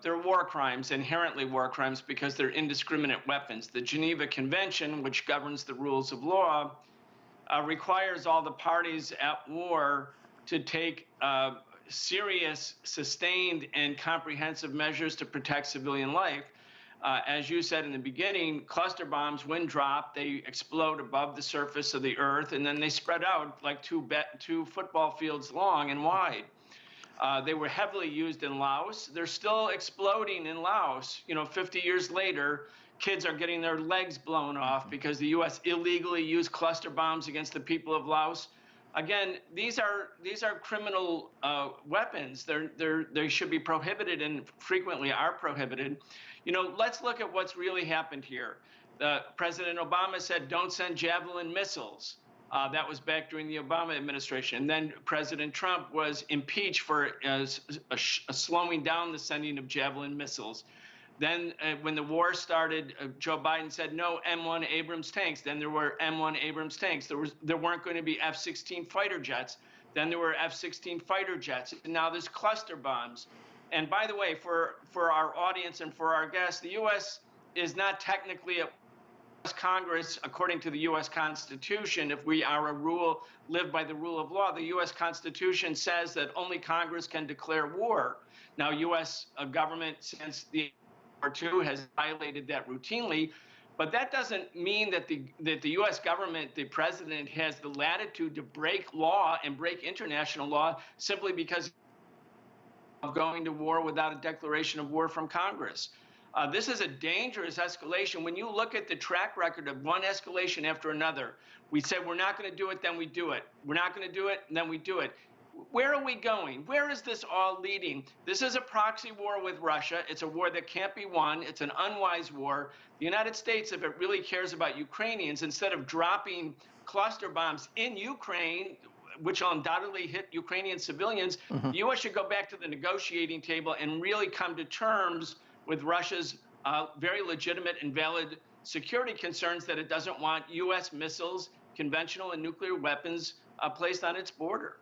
they're war crimes, inherently war crimes, because they're indiscriminate weapons. The Geneva Convention, which governs the rules of law, requires all the parties at war to take serious, sustained, and comprehensive measures to protect civilian life. As you said in the beginning, cluster bombs, when dropped, they explode above the surface of the earth, and then they spread out like two football fields long and wide. They were heavily used in Laos. They're still exploding in Laos. 50 years later, kids are getting their legs blown off because the U.S. illegally used cluster bombs against the people of Laos. Again, these are criminal weapons. They should be prohibited, and frequently are prohibited. Let's look at what's really happened here. President Obama said, "Don't send Javelin missiles." That was back during the Obama administration. And then President Trump was impeached for slowing down the sending of Javelin missiles. Then when the war started, Joe Biden said, no M1 Abrams tanks. Then there were M1 Abrams tanks. There weren't going to be F-16 fighter jets. Then there were F-16 fighter jets. And now there's cluster bombs. And by the way, for our audience and for our guests, the U.S. is not technically a Congress, according to the U.S. Constitution. If we are live by the rule of law, the U.S. Constitution says that only Congress can declare war. Now, U.S. government, since the War II, has violated that routinely, but that doesn't mean that the U.S. government, the president, has the latitude to break law and break international law simply because of going to war without a declaration of war from Congress. This is a dangerous escalation. When you look at the track record of one escalation after another, we said we're not going to do it, then we do it. We're not going to do it, and then we do it. Where are we going? Where is this all leading? This is a proxy war with Russia. It's a war that can't be won. It's an unwise war. The United States, if it really cares about Ukrainians, instead of dropping cluster bombs in Ukraine, which will undoubtedly hit Ukrainian civilians, the U.S. should go back to the negotiating table and really come to terms with Russia's very legitimate and valid security concerns that it doesn't want U.S. missiles, conventional and nuclear weapons placed on its border.